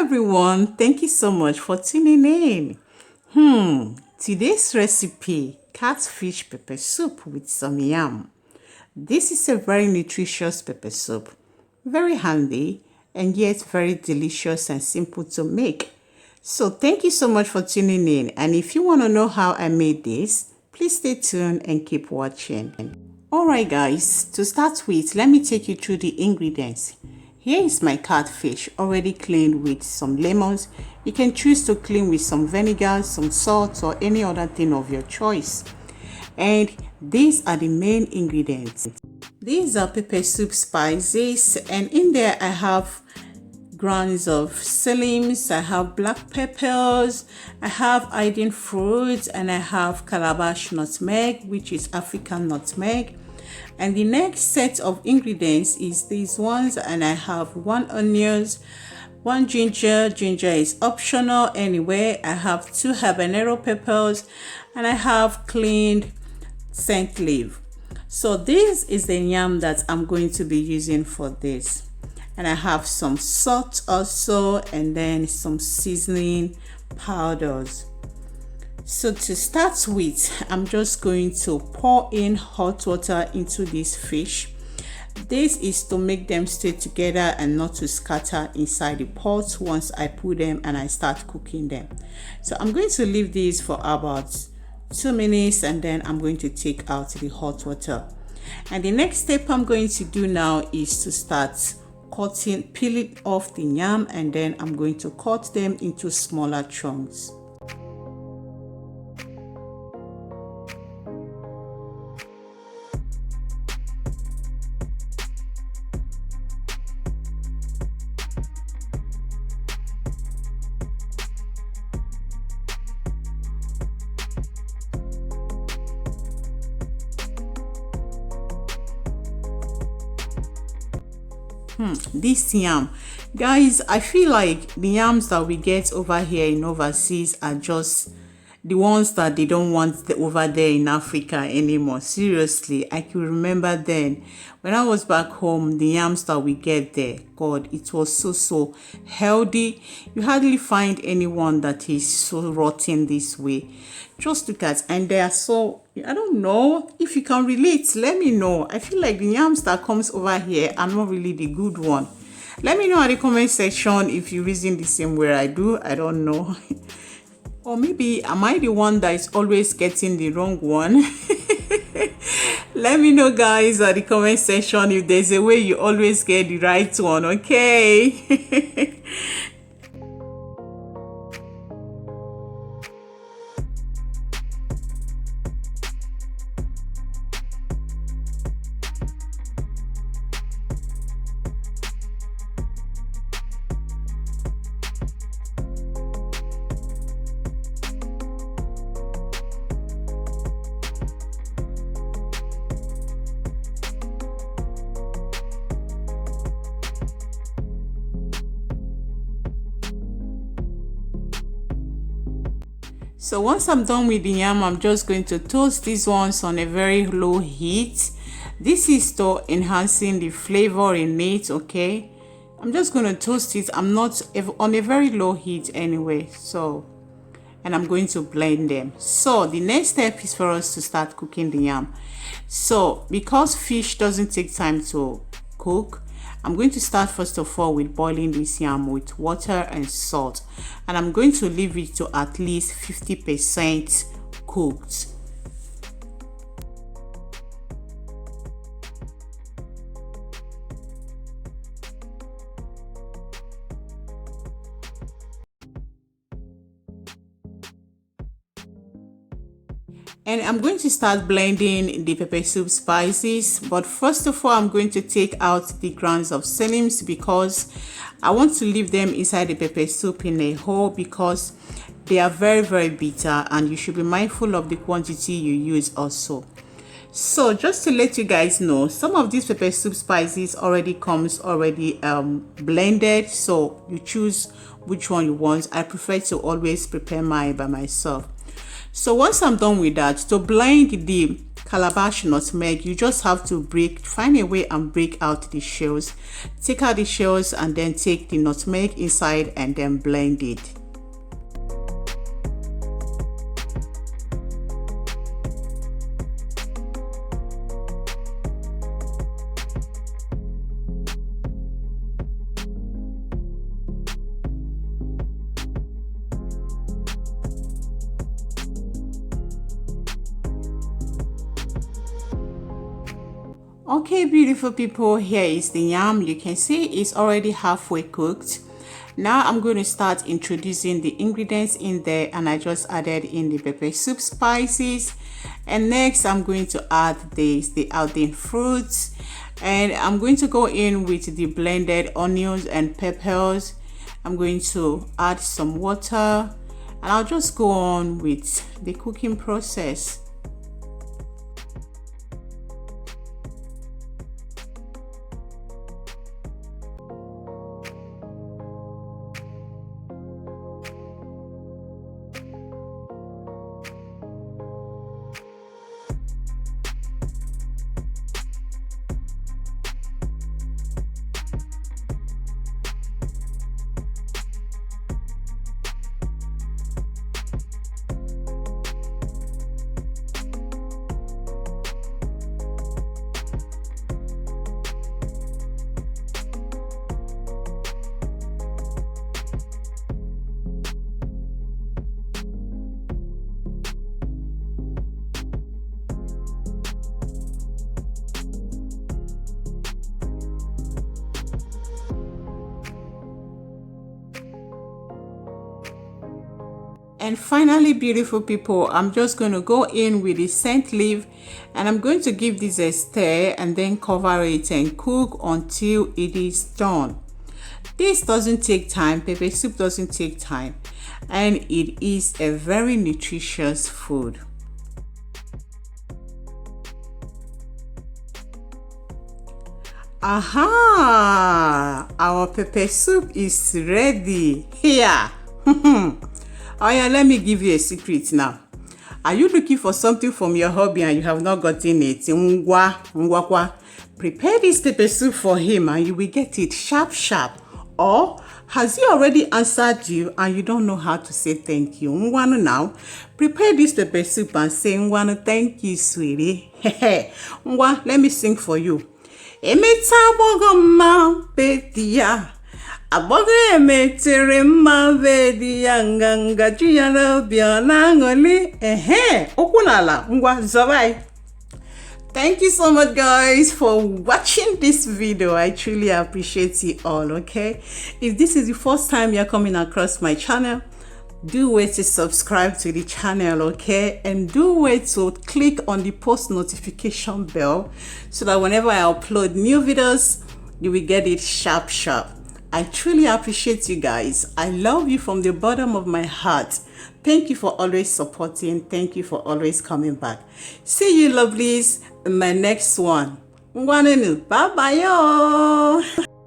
everyone, thank you so much for tuning in. Today's recipe, catfish pepper soup with some yam. This is a very nutritious pepper soup, very handy and yet very delicious and simple to make. So thank you so much for tuning in, and if you want to know how I made this, please stay tuned and keep watching. Alright guys, to start with, let me take you through the ingredients. Here is my catfish already cleaned with some lemons. You can choose to clean with some vinegar, some salt, or any other thing of your choice. And these are the main ingredients. These are pepper soup spices, and in there I have grounds of salims, I have black peppers, I have Indian fruit, and I have calabash nutmeg, which is African nutmeg. And the next set of ingredients is these ones, and I have 1 onions, 1 ginger. Ginger is optional anyway. I have 2 habanero peppers, and I have cleaned scent leaf. So this is the yam that I'm going to be using for this. And I have some salt also, and then some seasoning powders. So to start with, I'm just going to pour in hot water into this fish. This is to make them stay together and not to scatter inside the pot once I put them and I start cooking them. So I'm going to leave these for about 2 minutes, and then I'm going to take out the hot water. And the next step I'm going to do now is to start peeling off the yam, and then I'm going to cut them into smaller chunks. This yam, guys, I feel like the yams that we get over here in overseas are just the ones that they don't want over there in Africa anymore. Seriously, I can remember then when I was back home, the yams that we get there, God, it was so healthy. You hardly find anyone that is so rotten this way. Just look at, and they are so, I don't know if you can relate. Let me know. I feel like the yams that comes over here are not really the good one. Let me know in the comment section if you reason the same way I do. I don't know. Or maybe am I the one that is always getting the wrong one? Let me know, guys, at the comment section if there's a way you always get the right one, okay? So once I'm done with the yam, I'm just going to toast these ones on a very low heat. This is to enhancing the flavor in it, okay? I'm just going to toast it. I'm not on a very low heat anyway. So, and I'm going to blend them. So the next step is for us to start cooking the yam. So because fish doesn't take time to cook, I'm going to start first of all with boiling this yam with water and salt, and I'm going to leave it to at least 50% cooked. And I'm going to start blending the pepper soup spices, but first of all I'm going to take out the grounds of salims because I want to leave them inside the pepper soup in a whole, because they are very bitter and you should be mindful of the quantity you use also. So just to let you guys know, some of these pepper soup spices already comes blended, so you choose which one you want. I prefer to always prepare mine by myself. So once I'm done with that, to blend the calabash nutmeg. You just have to find a way and break out the shells. Take out the shells and then take the nutmeg inside and then blend it. Okay, beautiful people, here is the yam. You can see it's already halfway cooked. Now I'm going to start introducing the ingredients in there, and I just added in the pepper soup spices. And next I'm going to add the outdoor fruits, and I'm going to go in with the blended onions and peppers. I'm going to add some water, and I'll just go on with the cooking process. And finally, beautiful people, I'm just going to go in with the scent leaf, and I'm going to give this a stir and then cover it and cook until it is done. This doesn't take time. Pepper soup doesn't take time, and it is a very nutritious food. Aha! Our pepper soup is ready. Here. Oh yeah, let me give you a secret now. Are you looking for something from your hubby and you have not gotten it? Prepare this pepper soup for him and you will get it sharp. Or has he already answered you and you don't know how to say thank you? Now, prepare this pepper soup and say thank you, sweetie. Let me sing for you. Thank you so much, guys, for watching this video. I truly appreciate you all. Okay, if this is the first time you're coming across my channel, do wait to subscribe to the channel, okay, and do wait to click on the post notification bell so that whenever I upload new videos, you will get it sharp. I truly appreciate you guys. I love you from the bottom of my heart. Thank you for always supporting. Thank you for always coming back. See you lovelies in my next one. Bye bye, y'all.